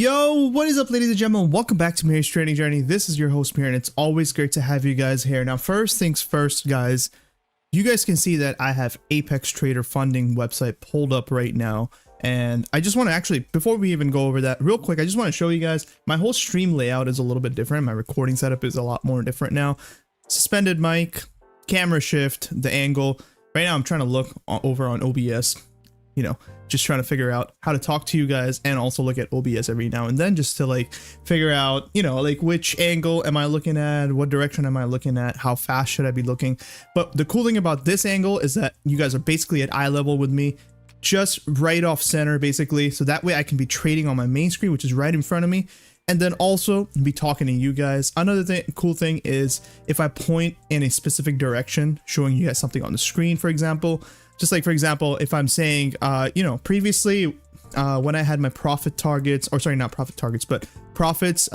Yo, what is up, ladies and gentlemen? Welcome back to Mary's Trading Journey. This is your host, Mir, and it's always great to have you guys here. Now, first things first, guys, you guys can see that I have Apex Trader Funding website pulled up right now. And I just want to actually, before we even go over that real quick, I just want to show you guys my whole stream layout is a little bit different. My recording setup is a lot more different now. Suspended mic, camera shift, the angle. Right now, I'm trying to look over on OBS, you know, just trying to figure out how to talk to you guys and also look at OBS every now and then just to like figure out, you know, like which angle am I looking at, what direction am I looking at, how fast should I be looking. But the cool thing about this angle is that you guys are basically at eye level with me, just right off center basically, so that way I can be trading on my main screen, which is right in front of me, and then also be talking to you guys. Another cool thing is if I point in a specific direction, showing you guys something on the screen, for example. Just like, for example, if I'm saying, you know, previously when I had my profit targets, or sorry, not profit targets, but profits,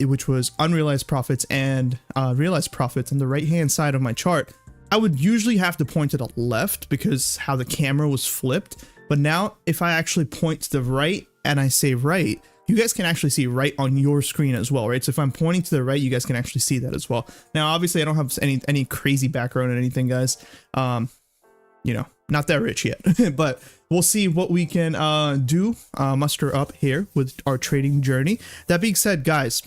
which was unrealized profits and realized profits on the right-hand side of my chart, I would usually have to point to the left because how the camera was flipped. But now if I actually point to the right and I say right, you guys can actually see right on your screen as well, right? So if I'm pointing to the right, you guys can actually see that as well. Now, obviously I don't have any crazy background or anything, guys. You know, not that rich yet, but we'll see what we can muster up here with our trading journey. That being said, guys,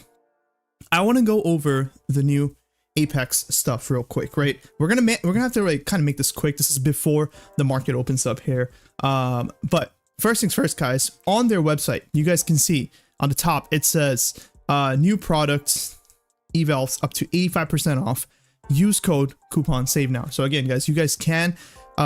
I want to go over the new Apex stuff real quick, right? We're gonna have to like kind of make this quick. This is before the market opens up here. But first things first, guys, on their website, you guys can see on the top it says new products, evals up to 85% off. Use code coupon save now. So again, guys, you guys can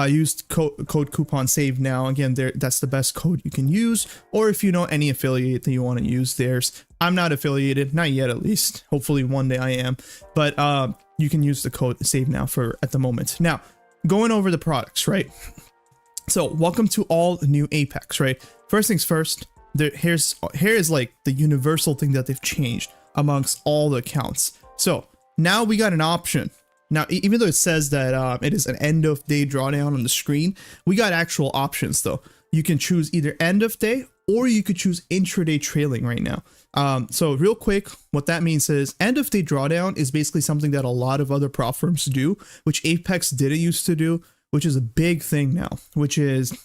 use code coupon save now. Again, that's the best code you can use, or if you know any affiliate that you want to use theirs. I'm not affiliated, not yet at least. Hopefully one day I am, but you can use the code save now for at the moment. Now, going over the products, right? So welcome to all the new Apex, right? First things first, here is like the universal thing that they've changed amongst all the accounts. So now we got an option. Now, even though it says that it is an end of day drawdown on the screen, we got actual options though. You can choose either end of day or you could choose intraday trailing right now. So real quick, what that means is end of day drawdown is basically something that a lot of other prop firms do, which Apex didn't used to do, which is a big thing now, which is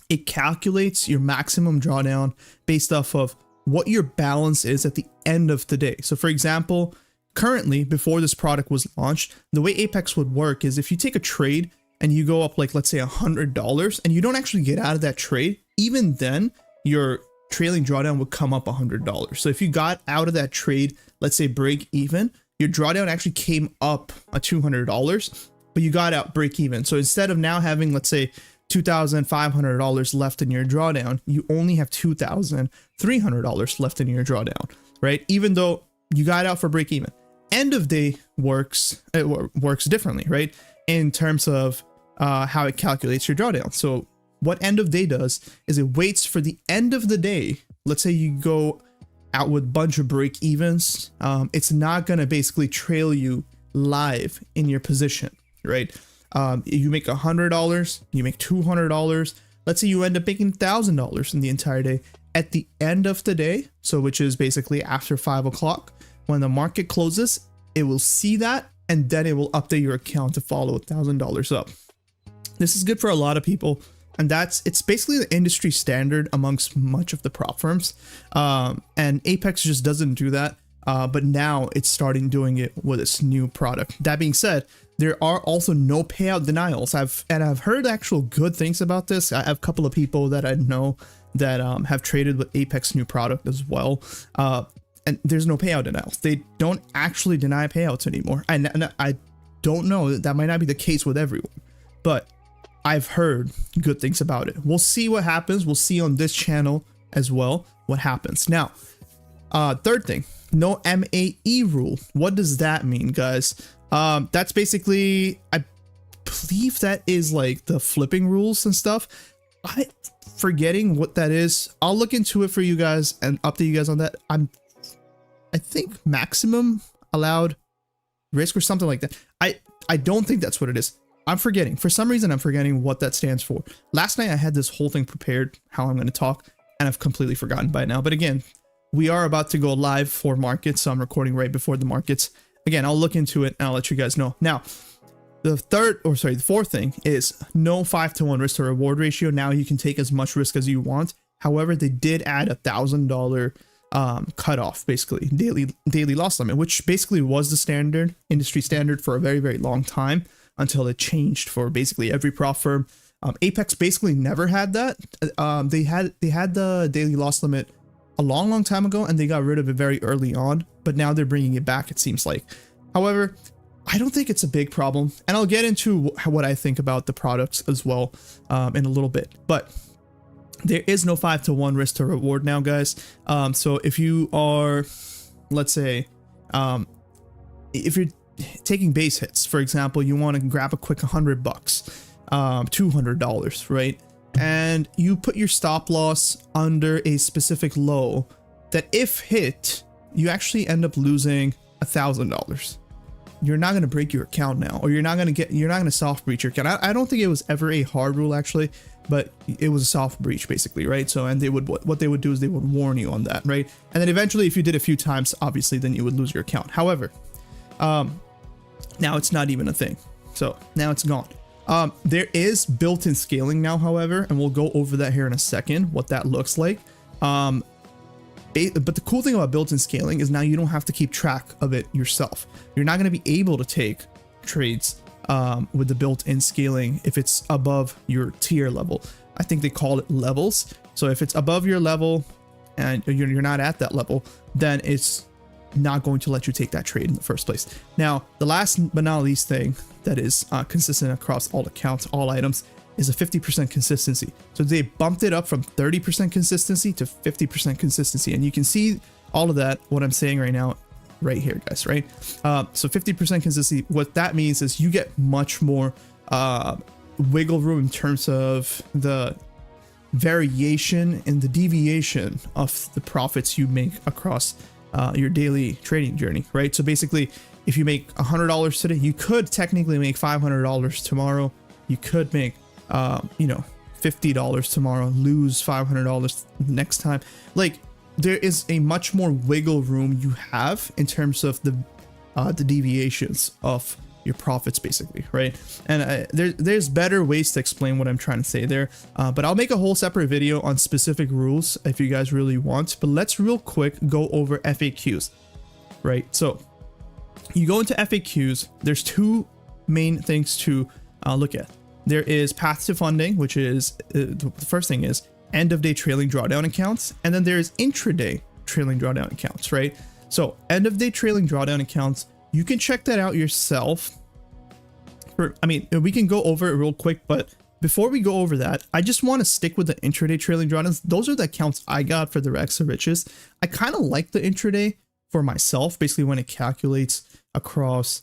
it calculates your maximum drawdown based off of what your balance is at the end of the day. So for example, currently, before this product was launched, the way Apex would work is if you take a trade and you go up like, let's say $100 and you don't actually get out of that trade, even then your trailing drawdown would come up $100. So if you got out of that trade, let's say break even, your drawdown actually came up a $200, but you got out break even. So instead of now having, let's say, $2,500 left in your drawdown, you only have $2,300 left in your drawdown, right? Even though you got out for break even. End of day works differently, right? In terms of how it calculates your drawdown. So what end of day does is it waits for the end of the day. Let's say you go out with a bunch of break evens. It's not going to basically trail you live in your position, right? You make $100, you make $200. Let's say you end up making $1,000 in the entire day. At the end of the day, so which is basically after 5 o'clock, when the market closes, it will see that and then it will update your account to follow $1,000 up. This is good for a lot of people, and it's basically the industry standard amongst much of the prop firms. And Apex just doesn't do that, but now it's starting doing it with this new product. That being said, there are also no payout denials. I've heard actual good things about this. I have a couple of people that I know that have traded with Apex new product as well. And there's no payout denials. They don't actually deny payouts anymore. And I don't know, that might not be the case with everyone, but I've heard good things about it. We'll see what happens. We'll see on this channel as well what happens. Now, third thing, no MAE rule. What does that mean, guys? That's basically, I believe that is like the flipping rules and stuff. I'm forgetting what that is. I'll look into it for you guys and update you guys on that. I think maximum allowed risk or something like that. I don't think that's what it is. I'm forgetting. For some reason, I'm forgetting what that stands for. Last night, I had this whole thing prepared, how I'm going to talk. and I've completely forgotten by now. But again, we are about to go live for markets, so I'm recording right before the markets. Again, I'll look into it and I'll let you guys know. Now, the fourth thing is no 5-to-1 risk to reward ratio. Now you can take as much risk as you want. However, they did add $1,000 cutoff, basically daily loss limit, which basically was the industry standard for a very, very long time until it changed for basically every prop firm. Apex basically never had that. They had the daily loss limit a long time ago, and they got rid of it very early on, but now they're bringing it back, it seems like. However, I don't think it's a big problem, and I'll get into what I think about the products as well in a little bit. But there is no 5-to-1 risk to reward now, guys. So if you are, let's say, if you're taking base hits, for example, you want to grab a quick $100, $200, right? And you put your stop loss under a specific low that if hit, you actually end up losing $1,000. You're not going to break your account now, or you're not going to soft breach your account. I don't think it was ever a hard rule actually, but it was a soft breach basically, right? So, and what they would do is they would warn you on that, right? And then eventually, if you did a few times, obviously, then you would lose your account. However, now it's not even a thing. So now it's gone. There is built-in scaling now, however, and we'll go over that here in a second, what that looks like. But the cool thing about built-in scaling is now you don't have to keep track of it yourself. You're not going to be able to take trades with the built-in scaling if it's above your tier level. I think they call it levels. So if it's above your level and you're not at that level, then it's not going to let you take that trade in the first place. Now, the last but not least thing that is consistent across all accounts, all items, is a 50% consistency. So they bumped it up from 30% consistency to 50% consistency. And you can see all of that, what I'm saying right now, right here, guys, right? So 50% consistency, what that means is you get much more wiggle room in terms of the variation and the deviation of the profits you make across your daily trading journey, right? So basically, if you make $100 today, you could technically make $500 tomorrow. You could make, $50 tomorrow, lose $500 next time. Like, there is a much more wiggle room you have in terms of the deviations of your profits, basically, right? And there's better ways to explain what I'm trying to say there, but I'll make a whole separate video on specific rules if you guys really want. But let's real quick go over FAQs, right? So you go into FAQs, there's two main things to look at. There is path to funding, which is the first thing is end of day trailing drawdown accounts, and then there's intraday trailing drawdown accounts, right? So end of day trailing drawdown accounts, you can check that out yourself. We can go over it real quick, but before we go over that, I just want to stick with the intraday trailing drawdowns. Those are the accounts I got for the Racks of Riches. I kind of like the intraday for myself, basically when it calculates across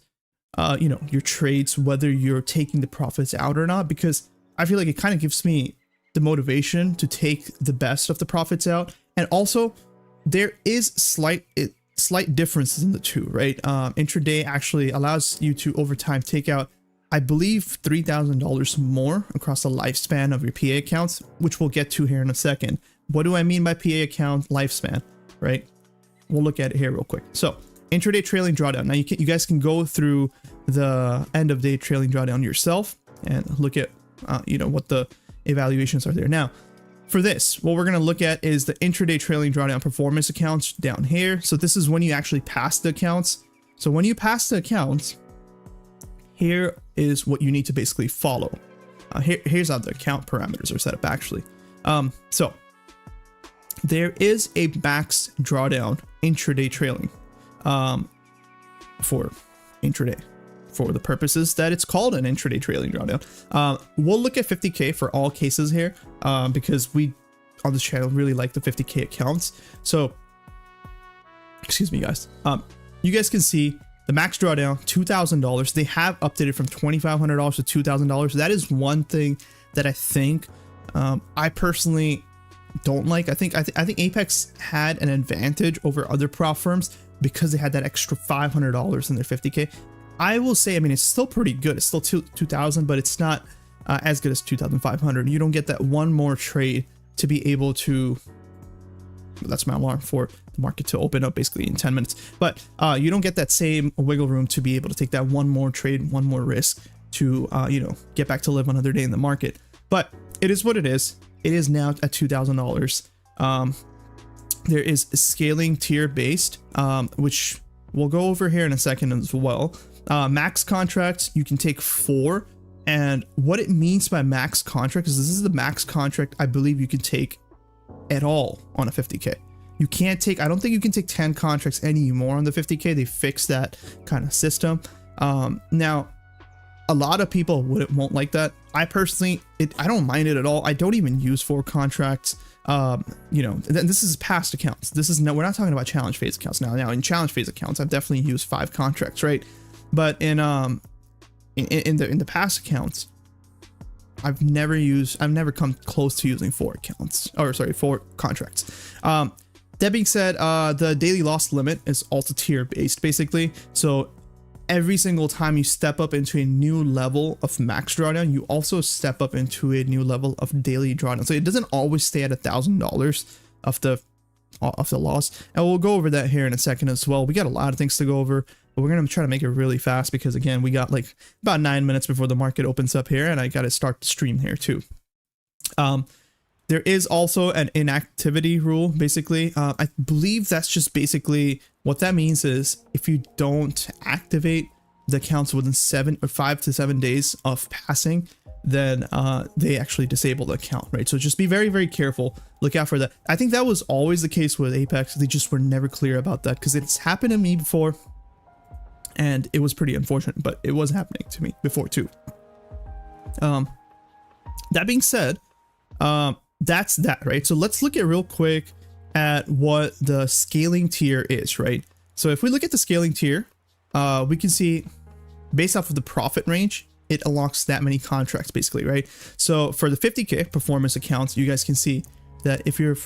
your trades, whether you're taking the profits out or not, because I feel like it kind of gives me the motivation to take the best of the profits out. And also there is slight differences in the two, right? Intraday actually allows you to over time take out, I believe, $3,000 more across the lifespan of your PA accounts, which we'll get to here in a second. What do I mean by PA account lifespan, right? We'll look at it here real quick. So intraday trailing drawdown. Now you guys can go through the end of day trailing drawdown yourself and look at what the evaluations are there. Now for this, what we're going to look at is the intraday trailing drawdown performance accounts down here. So this is when you actually pass the accounts. So when you pass the accounts, here is what you need to basically follow. Here's how the account parameters are set up actually. So there is a max drawdown intraday trailing for intraday, for the purposes that it's called an intraday trailing drawdown. We'll look at 50K for all cases here because we on this channel really like the 50K accounts. So excuse me, guys. You guys can see the max drawdown $2,000. They have updated from $2,500 to $2,000. That is one thing that I think I personally don't like. I think Apex had an advantage over other prop firms because they had that extra $500 in their 50K. I will say, it's still pretty good. It's still 2,000, but it's not as good as 2,500. You don't get that one more trade to be able to that's my alarm for the market to open up basically in 10 minutes. But you don't get that same wiggle room to be able to take that one more trade, one more risk to, you know, get back to live another day in the market. But it is what it is. It is now at $2,000. There is scaling tier based, which we'll go over here in a second as well. Max contracts, you can take 4. And what it means by max contract is this is the max contract I believe you can take at all on a 50K. You can't take, I don't think you can take 10 contracts anymore on the 50K. They fixed that kind of system. Now, a lot of people won't like that. I personally, I don't mind it at all. I don't even use 4 contracts. You know, this is past accounts. This is no, we're not talking about challenge phase accounts now. Now in challenge phase accounts, I've definitely used 5 contracts, right? But in the past accounts, I've never come close to using 4 accounts, or sorry, 4 contracts. That being said, the daily loss limit is also tier based basically. So every single time you step up into a new level of max drawdown, you also step up into a new level of daily drawdown. So it doesn't always stay at $1,000 of the loss. And we'll go over that here in a second as well. We got a lot of things to go over, but we're going to try to make it really fast because again, we got like about 9 minutes before the market opens up here, and I got to start the stream here too. There is also an inactivity rule, basically. I believe that's just basically what that means is if you don't activate the accounts within 5 to 7 days of passing, then they actually disable the account, right? So just be very, very careful. Look out for that. I think that was always the case with Apex. They just were never clear about that because it's happened to me before and it was pretty unfortunate, but it was happening to me before too. That being said, that's that, right? So let's look at real quick at what the scaling tier is, right? So if we look at the scaling tier, we can see based off of the profit range, it unlocks that many contracts basically, right? So for the 50K performance accounts, you guys can see that if you're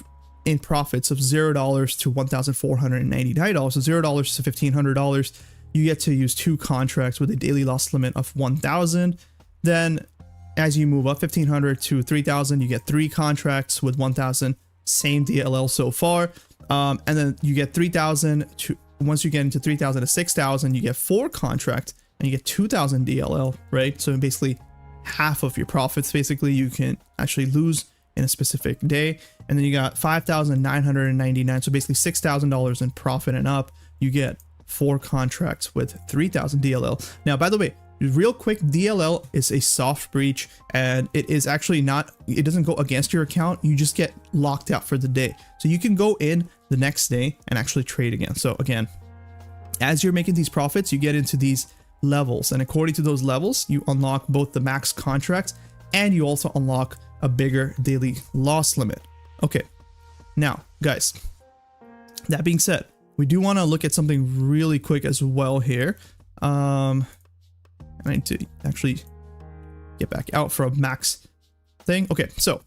in profits of $0 to $1,499, so $0 to $1,500, you get to use 2 contracts with a daily loss limit of 1,000. Then as you move up 1,500 to 3,000, you get 3 contracts with 1,000, same DLL so far. And then you get 3,000 to, once you get into 3,000 to 6,000, you get 4 contracts and you get 2,000 DLL, right? So basically half of your profits basically you can actually lose in a specific day. And then you got 5,999, so basically $6,000 in profit and up, you get 4 contracts with 3,000 DLL. Now, by the way, real quick, DLL is a soft breach and it is actually not, it doesn't go against your account. You just get locked out for the day. So you can go in the next day and actually trade again. So again, as you're making these profits, you get into these levels, and according to those levels, you unlock both the max contracts and you also unlock a bigger daily loss limit. Okay, now guys, that being said, we do want to look at something really quick as well here. I need to actually get back out from max thing. Okay, so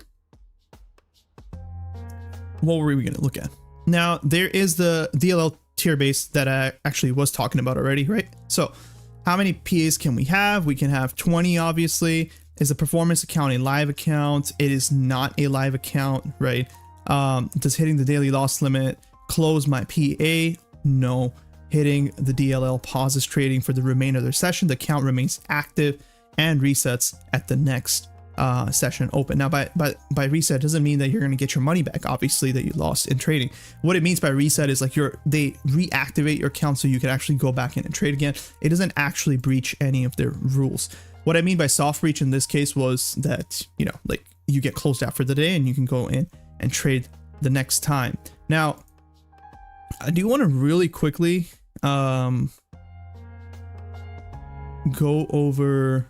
what were we going to look at? Now, there is the DLL tier base that I actually was talking about already, right? So how many PAs can we have? We can have 20, obviously. Is a performance account a live account? It is not a live account, right? Does hitting the daily loss limit close my PA? No. Hitting the DLL pauses trading for the remainder of their session. The account remains active and resets at the next session open. Now, by reset doesn't mean that you're going to get your money back, obviously, that you lost in trading. What it means by reset is like they reactivate your account so you can actually go back in and trade again. It doesn't actually breach any of their rules. What I mean by soft breach in this case was that, you know, like you get closed out for the day and you can go in and trade the next time. Now, I do want to really quickly go over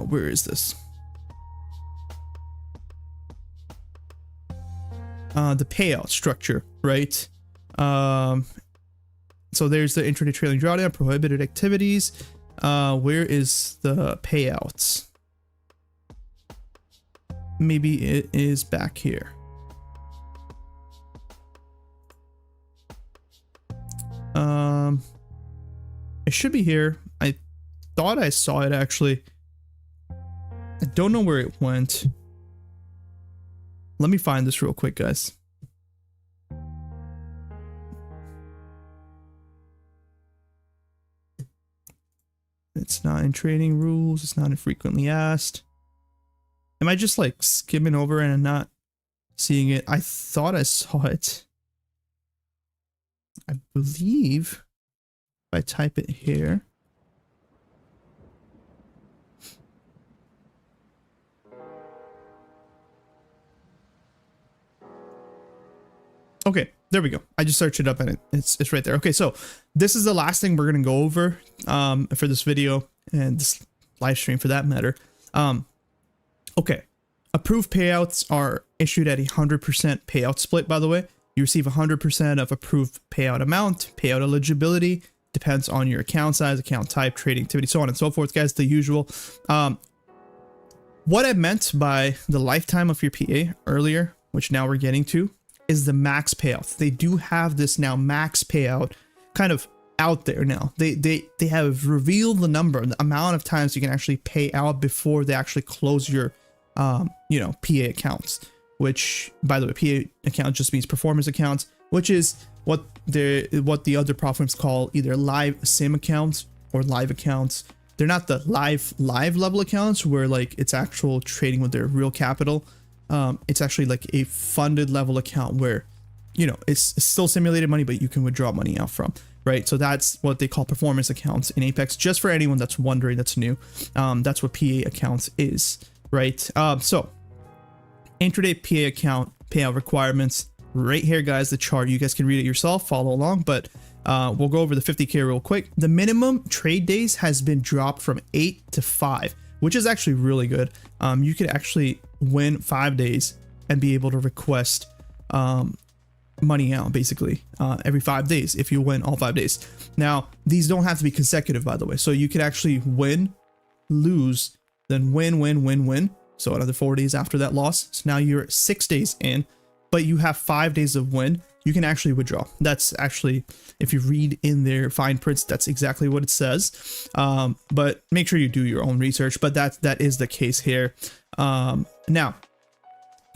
where is this? The payout structure, right? So there's the intraday trailing drawdown, prohibited activities. Where is the payouts? Maybe it is back here. It should be here. I thought I saw it actually. I don't know where it went. let me find this real quick, guys. It's not in trading rules. It's not in frequently asked. Am I just like skimming over it and not seeing it? I thought I saw it. I believe if I type it here. Okay, there we go. I just searched it up and it's right there. Okay, so this is the last thing we're gonna go over for this video and this live stream for that matter. Okay, approved payouts are issued at 100% payout split. By the way, you receive 100% of approved payout amount. Payout eligibility depends on your account size, account type, trading activity, so on and so forth, guys. The usual. What I meant by the lifetime of your PA earlier, which now we're getting to, is the max payout. They do have this now max payout kind of out there now. They have revealed the number, the amount of times you can actually pay out before they actually close your you know, PA accounts, which by the way, PA account just means performance accounts, which is what the other platforms call either live sim accounts or live accounts. They're not the live level accounts where like it's actual trading with their real capital. It's actually like a funded level account where, you know, it's still simulated money, but you can withdraw money out from, right? So that's what they call performance accounts in Apex, just for anyone that's wondering, that's new. That's what PA accounts is, right? So intraday PA account payout requirements right here, guys, the chart. You guys can read it yourself, follow along, but we'll go over the 50K real quick. The minimum trade days has been dropped from 8 to 5, which is actually really good. You could actually win 5 days and be able to request money out basically every 5 days if you win all 5 days. Now, these don't have to be consecutive, by the way. So you could actually win, lose, then win. So another 4 days after that loss. So now you're 6 days in, but you have 5 days of win. You can actually withdraw. That's actually, if you read in their fine prints, that's exactly what it says. But make sure you do your own research, but that is the case here. Now,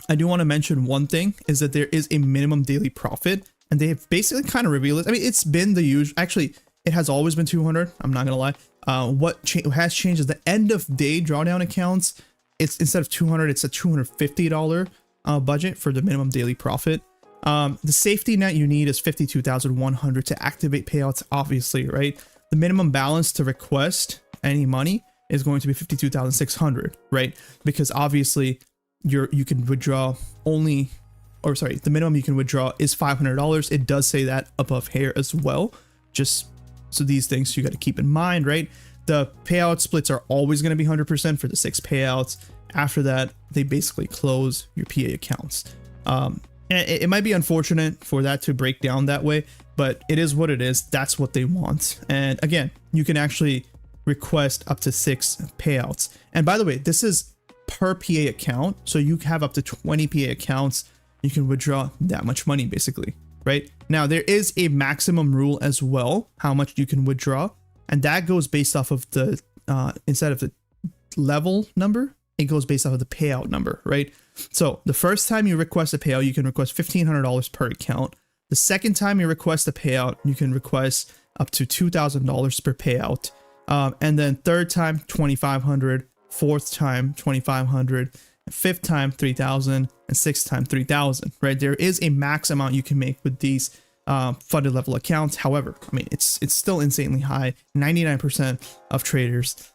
I do want to mention one thing is that there is a minimum daily profit, and they have basically kind of revealed it. I mean, it's been the usual. Actually, it has always been 200. I'm not gonna lie. What has changed is the end of day drawdown accounts. It's instead of 200, it's a $250 budget for the minimum daily profit. The safety net you need is 52,100 to activate payouts, obviously, right? The minimum balance to request any money is going to be 52,600, right? Because obviously you can withdraw only, or sorry, the minimum you can withdraw is $500. It does say that above here as well. Just so these things you got to keep in mind, right? The payout splits are always going to be 100% for the 6 payouts. After that, they basically close your PA accounts. It might be unfortunate for that to break down that way, but it is what it is. That's what they want. And again, you can actually request up to 6 payouts. And by the way, this is per PA account. So you have up to 20 PA accounts. You can withdraw that much money basically, right? Now there is a maximum rule as well, how much you can withdraw. And that goes based off of the, instead of the level number, it goes based off of the payout number, right? So the first time you request a payout, you can request $1,500 per account. The second time you request a payout, you can request up to $2,000 per payout. And then third time, $2,500, fourth time, $2,500, fifth time, $3,000, and sixth time, $3,000, right? There is a max amount you can make with these funded level accounts. However, I mean, it's still insanely high. 99% of traders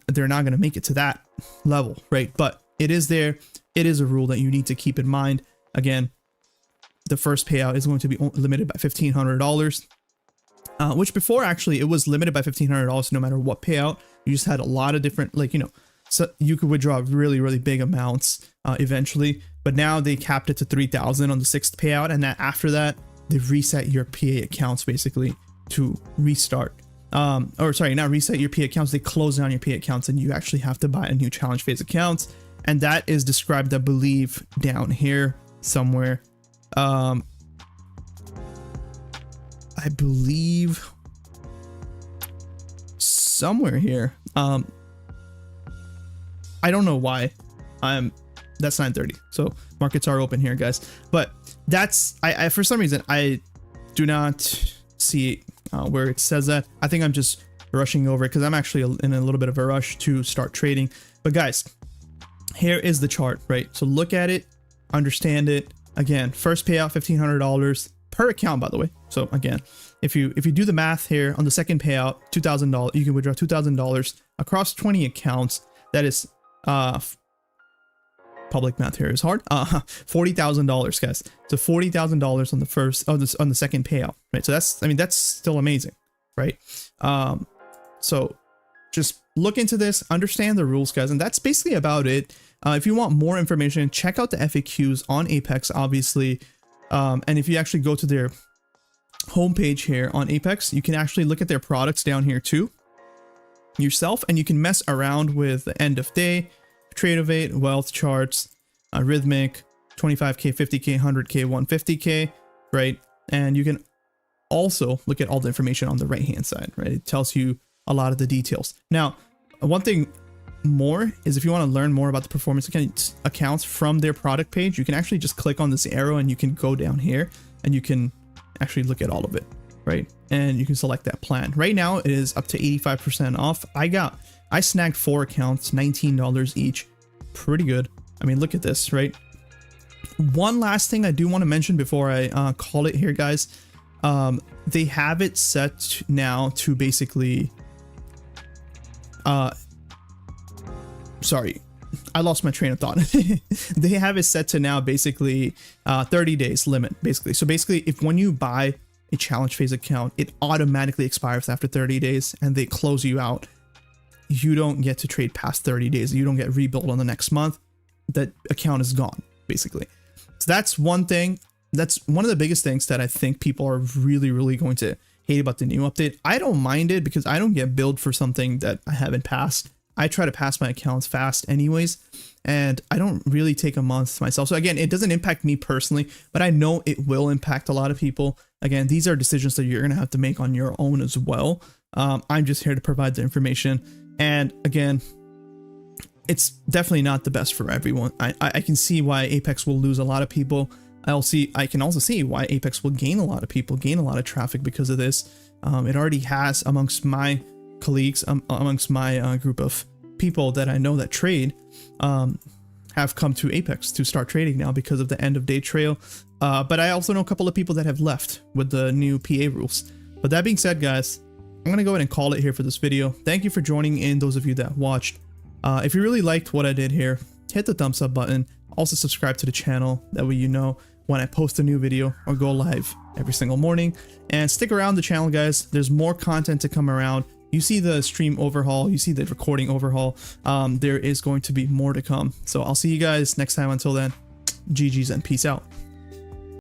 they're not going to make it to that level, right? But it is there. It is a rule that you need to keep in mind. Again, the first payout is going to be limited by $1,500, which before actually it was limited by $1,500 no matter what payout. You just had a lot of different, like, you know, so you could withdraw really big amounts eventually, but now they capped it to 3,000 on the 6th payout, and then after that they reset your PA accounts basically to restart. Or sorry, not reset your PA accounts, they close down your PA accounts and you actually have to buy a new challenge phase accounts. And that is described, I believe, down here somewhere. I believe somewhere here. I don't know why. That's 9:30. So Markets are open here, guys. But that's, I for some reason, I do not see where it says that. I think I'm just rushing over it because I'm actually in a little bit of a rush to start trading. But guys, here is the chart, right? So look at it, understand it. Again, first payout $1,500 per account, by the way. So again, if you do the math here on the second payout, $2,000, you can withdraw $2,000 across 20 accounts. That is public math here is hard. $40,000, guys. So $40,000 on the first on the second payout, right? So that's, I mean, that's still amazing, right? So just look into this, understand the rules, guys, and that's basically about it. If you want more information, check out the FAQs on Apex, obviously. And if you actually go to their homepage here on Apex, you can actually look at their products down here too yourself, and you can mess around with the end of day, trade of 8, wealth charts, rhythmic, 25k, 50k, 100k, 150k, right? And you can also look at all the information on the right hand side, right? It tells you a lot of the details. Now, one thing more is if you want to learn more about the performance accounts from their product page, you can actually just click on this arrow and you can go down here and you can actually look at all of it, right? And you can select that plan. Right now it is up to 85% off. I snagged 4 accounts, $19 each. Pretty good. I mean, look at this, right? One last thing I do want to mention before I call it here, guys. They have it set now to basically sorry, I lost my train of thought. They have it set to now basically 30 days limit, basically. So basically, if when you buy a challenge phase account, it automatically expires after 30 days and they close you out. You don't get to trade past 30 days. You don't get rebuilt on the next month. That account is gone, basically. So that's one thing. That's one of the biggest things that I think people are really going to hate about the new update. I don't mind it because I don't get billed for something that I haven't passed. I try to pass my accounts fast anyways, and I don't really take a month myself. So again, it doesn't impact me personally, but I know it will impact a lot of people. Again, these are decisions that you're going to have to make on your own as well. I'm just here to provide the information. And again, it's definitely not the best for everyone. I can see why Apex will lose a lot of people. I can also see why Apex will gain a lot of people, gain a lot of traffic because of this. It already has amongst my colleagues, amongst my group of people that I know that trade, have come to Apex to start trading now because of the end of day trail. But I also know a couple of people that have left with the new PA rules. But that being said, guys, I'm going to go ahead and call it here for this video. Thank you for joining in, those of you that watched. If you really liked what I did here, hit the thumbs up button. Also subscribe to the channel. That way you know when I post a new video or go live every single morning. And stick around the channel, guys. There's more content to come around. You see the stream overhaul, you see the recording overhaul. There is going to be more to come. So I'll see you guys next time. Until then, GG's and peace out.